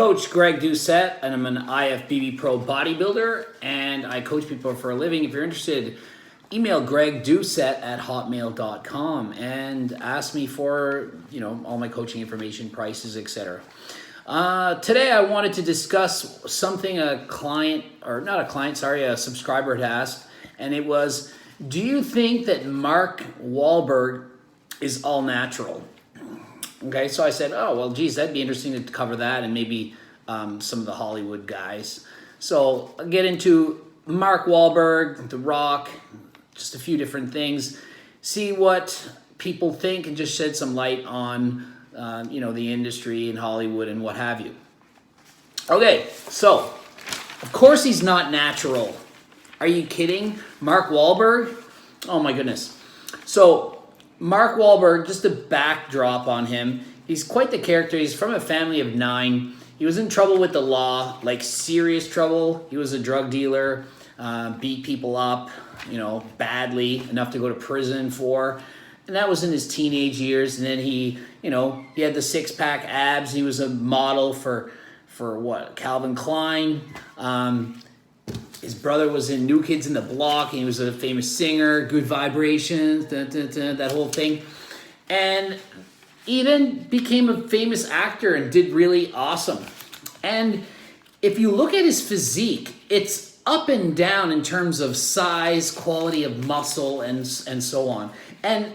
Coach Greg Doucette, and I'm an IFBB Pro bodybuilder, and I coach people for a living. If you're interested, email gregdoucette@hotmail.com and ask me for, all my coaching information, prices, etc. Today I wanted to discuss something a subscriber had asked, and it was, do you think that Mark Wahlberg is all natural? Okay, so I said, oh, well, geez, that'd be interesting to cover that, and maybe some of the Hollywood guys. So I'll get into Mark Wahlberg, The Rock, just a few different things, see what people think, and just shed some light on, the industry and Hollywood and what have you. Okay, so, of course he's not natural. Are you kidding? Mark Wahlberg? Oh my goodness. So, Mark Wahlberg, just a backdrop on him. He's quite the character. He's from a family of 9. He was in trouble with the law, like serious trouble. He was a drug dealer, beat people up, badly, enough to go to prison for. And that was in his teenage years. And then he had the 6-pack abs. He was a model for Calvin Klein. His brother was in New Kids in the Block, and he was a famous singer, Good Vibrations, that whole thing. And he then became a famous actor and did really awesome. And if you look at his physique, it's up and down in terms of size, quality of muscle, and so on. And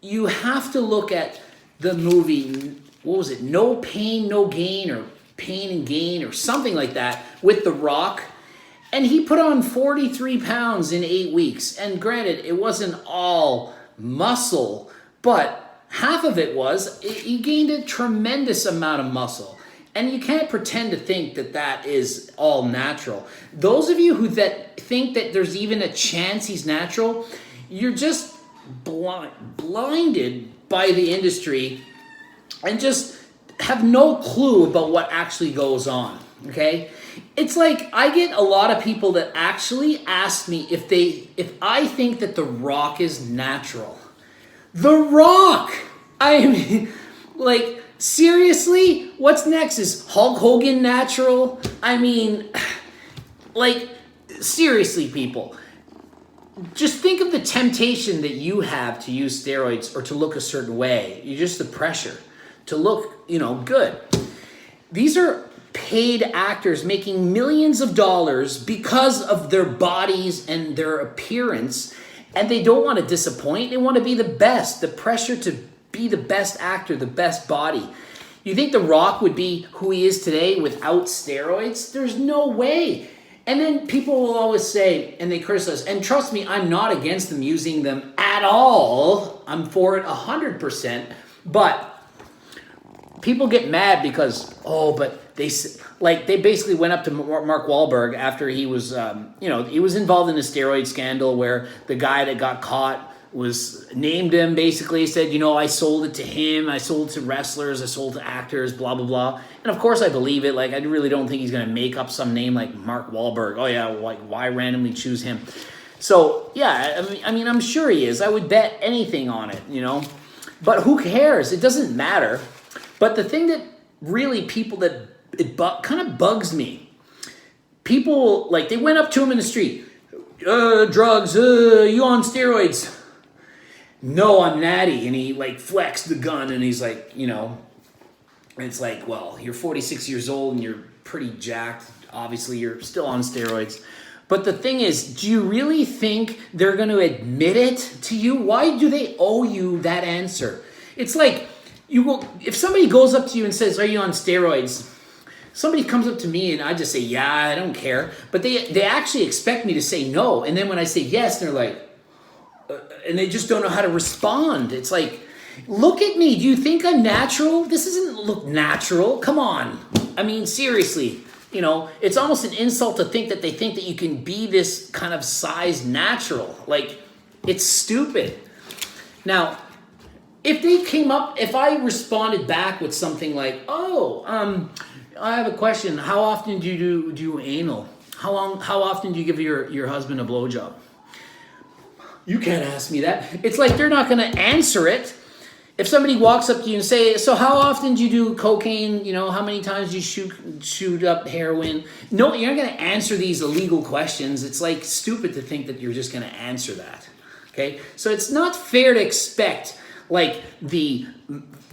you have to look at the movie, what was it, No Pain, No Gain, or Pain and Gain, or something like that, with The Rock. And he put on 43 pounds in 8 weeks. And granted, it wasn't all muscle, but half of it was. He gained a tremendous amount of muscle. And you can't pretend to think that that is all natural. Those of you that think that there's even a chance he's natural, you're just blinded by the industry and just have no clue about what actually goes on, okay? It's like I get a lot of people that actually ask me if I think that The Rock is natural. The Rock! I mean, like, seriously? What's next? Is Hulk Hogan natural? I mean, like, seriously, people. Just think of the temptation that you have to use steroids or to look a certain way. Just the pressure to look, good. These are paid actors making millions of dollars because of their bodies and their appearance, and they don't want to disappoint. They want to be the best. The pressure to be the best actor, the best body. You think The Rock would be who he is today without steroids? There's no way. And then people will always say, and they criticize, and trust me, I'm not against them using them at all. I'm for it 100%. But people get mad because, but they basically went up to Mark Wahlberg after he was, he was involved in a steroid scandal where the guy that got caught named him, basically said, I sold it to him, I sold it to wrestlers, I sold it to actors, blah, blah, blah. And of course I believe it. Like, I really don't think he's going to make up some name like Mark Wahlberg. Oh yeah, like, why randomly choose him? So yeah, I mean, I'm sure he is. I would bet anything on it, But who cares? It doesn't matter. But the thing that really kind of bugs me, people, like, they went up to him in the street, drugs, you on steroids? No, I'm natty. And he, like, flexed the gun, and he's like, and it's like, well, you're 46 years old and you're pretty jacked. Obviously, you're still on steroids. But the thing is, do you really think they're going to admit it to you? Why do they owe you that answer? It's like, if somebody goes up to you and says, are you on steroids? Somebody comes up to me and I just say, yeah, I don't care. But they actually expect me to say no. And then when I say yes, they're like, and they just don't know how to respond. It's like, look at me. Do you think I'm natural? This doesn't look natural. Come on. I mean, seriously. It's almost an insult to think that they think that you can be this kind of size natural. Like, it's stupid. Now, if I responded back with something like, I have a question. How often do you do anal? How often do you give your husband a blowjob? You can't ask me that. It's like they're not going to answer it. If somebody walks up to you and say, so how often do you do cocaine? You know, how many times do you shoot up heroin? No, you're not going to answer these illegal questions. It's like stupid to think that you're just going to answer that. Okay? So it's not fair to expect like the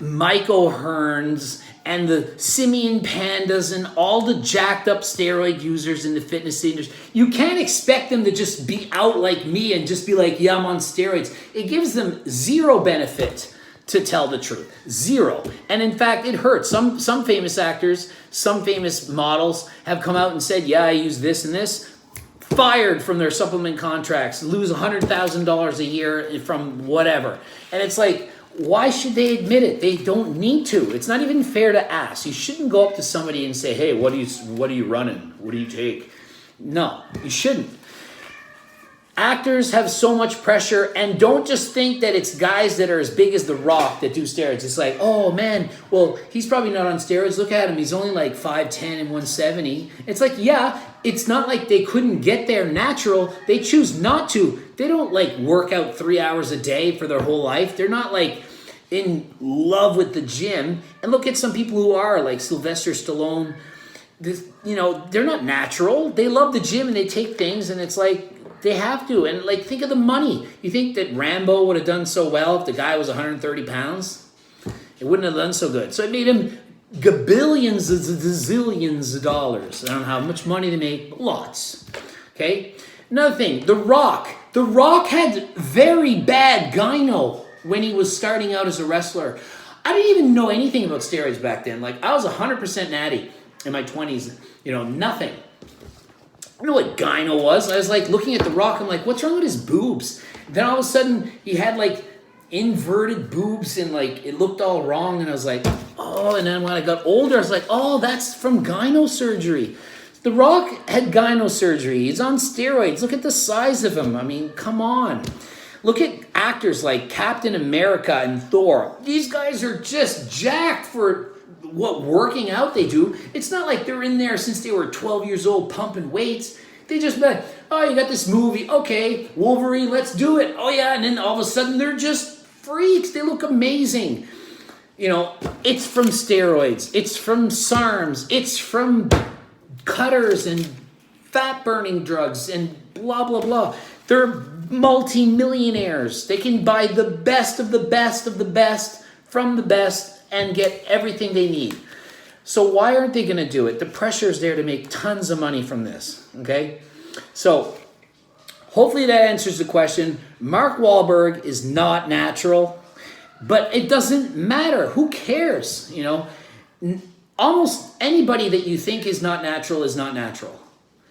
Mike O'Hearns and the Simeon Pandas and all the jacked up steroid users in the fitness industry. You can't expect them to just be out like me and just be like, yeah, I'm on steroids. It gives them zero benefit to tell the truth. Zero. And in fact, it hurts. Some famous actors, some famous models have come out and said, yeah, I use this and this. Fired from their supplement contracts, lose $100,000 a year from whatever. And it's like, why should they admit it? They don't need to. It's not even fair to ask. You shouldn't go up to somebody and say, hey, what are you running? What do you take? No, you shouldn't. Actors have so much pressure, and don't just think that it's guys that are as big as The Rock that do steroids. It's like, oh man, well, he's probably not on steroids. Look at him. He's only like 5'10 and 170. It's like, yeah, it's not like they couldn't get there natural. They choose not to. They don't like work out 3 hours a day for their whole life. They're not like in love with the gym. And look at some people who are, like Sylvester Stallone. You know, they're not natural. They love the gym and they take things, and it's like, they have to. And like, think of the money. You think that Rambo would have done so well if the guy was 130 pounds? It wouldn't have done so good. So it made him gabillions, zillions of dollars. I don't know how much money they made, but lots. Okay? Another thing, The Rock. The Rock had very bad gyno when he was starting out as a wrestler. I didn't even know anything about steroids back then. Like, I was 100% natty in my 20s. You know, nothing. I don't know what gyno was. I was like looking at The Rock. I'm like, what's wrong with his boobs? Then all of a sudden, he had like inverted boobs and like it looked all wrong. And I was like, oh. And then when I got older, I was like, oh, that's from gyno surgery. The Rock had gyno surgery. He's on steroids. Look at the size of him. I mean, come on. Look at actors like Captain America and Thor. These guys are just jacked for what working out they do. It's not like they're in there since they were 12 years old pumping weights. They just be like, oh, you got this movie. Okay, Wolverine, let's do it. Oh, yeah. And then all of a sudden, they're just freaks. They look amazing. You know, it's from steroids. It's from SARMs. It's from cutters and fat-burning drugs and blah, blah, blah. They're multi-millionaires. They can buy the best of the best of the best from the best and get everything they need. So why aren't they going to do it? The pressure is there to make tons of money from this, okay? So hopefully that answers the question. Mark Wahlberg is not natural, but it doesn't matter. Who cares? You know, almost anybody that you think is not natural is not natural.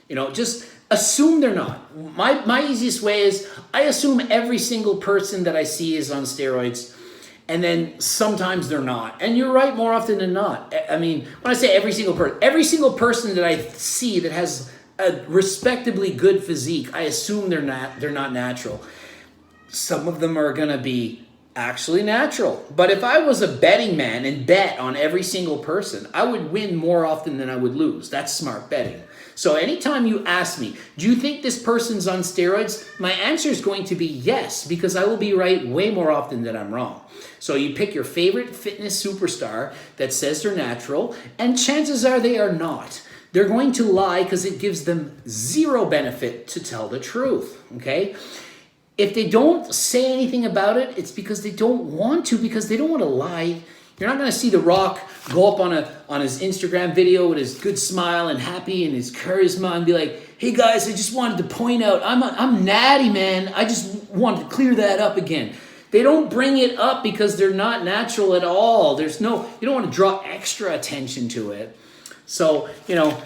You know, just assume they're not. My easiest way is I assume every single person that I see is on steroids. And then sometimes they're not. And you're right more often than not. I mean, when I say every single person that I see that has a respectably good physique, I assume they're not natural. Some of them are going to be actually natural. But if I was a betting man and bet on every single person, I would win more often than I would lose. That's smart betting. So anytime you ask me, do you think this person's on steroids? My answer is going to be yes, because I will be right way more often than I'm wrong. So you pick your favorite fitness superstar that says they're natural, and chances are they are not. They're going to lie because it gives them zero benefit to tell the truth, okay? If they don't say anything about it, it's because they don't want to, because they don't want to lie. You're not going to see The Rock go up on his Instagram video with his good smile and happy and his charisma and be like, hey guys, I just wanted to point out, I'm natty, man. I just wanted to clear that up again. They don't bring it up because they're not natural at all. You don't want to draw extra attention to it. So, you know,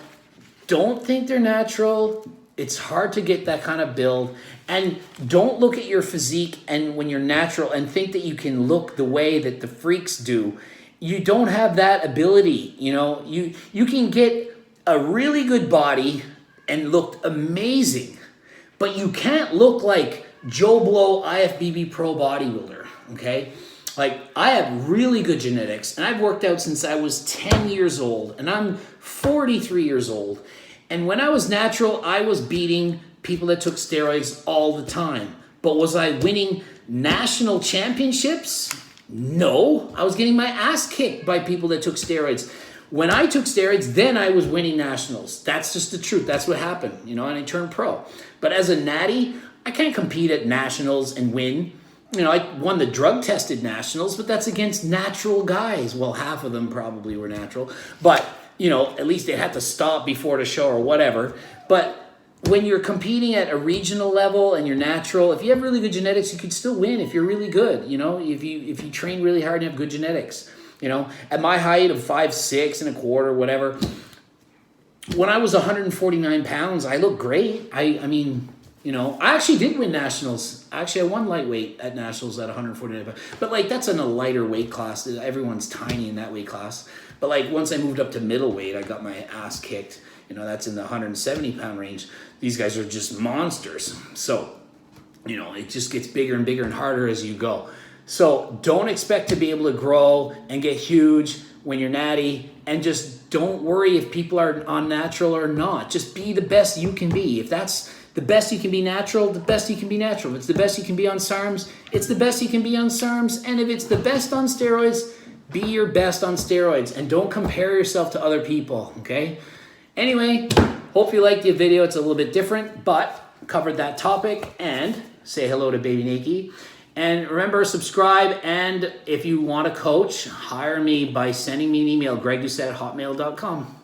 don't think they're natural. It's hard to get that kind of build. And don't look at your physique and when you're natural and think that you can look the way that the freaks do. You don't have that ability. You know, you can get a really good body and look amazing, but you can't look like Joe Blow IFBB pro bodybuilder, okay? Like, I have really good genetics, and I've worked out since I was 10 years old, and I'm 43 years old. And when I was natural, I was beating people that took steroids all the time. But was I winning national championships? No, I was getting my ass kicked by people that took steroids. When I took steroids, then I was winning nationals. That's just the truth. That's what happened, and I turned pro. But as a natty, I can't compete at nationals and win. I won the drug-tested nationals, but that's against natural guys. Well, half of them probably were natural. But, at least they had to stop before the show or whatever. But when you're competing at a regional level and you're natural, if you have really good genetics, you could still win if you're really good. If you train really hard and have good genetics. At my height of 5'6", whatever, when I was 149 pounds, I looked great. I actually did win nationals. Actually, I won lightweight at nationals at 149 pounds. But that's in a lighter weight class. Everyone's tiny in that weight class. But once I moved up to middleweight, I got my ass kicked. That's in the 170-pound range. These guys are just monsters. So, it just gets bigger and bigger and harder as you go. So don't expect to be able to grow and get huge when you're natty. And just don't worry if people are on natural or not. Just be the best you can be. If that's the best you can be natural, the best you can be natural. If it's the best you can be on SARMs, it's the best you can be on SARMs. And if it's the best on steroids, be your best on steroids. And don't compare yourself to other people, okay? Anyway, hope you liked the video. It's a little bit different, but covered that topic. And say hello to Baby Nikki. And remember, subscribe. And if you want a coach, hire me by sending me an email, gregdoucette@hotmail.com.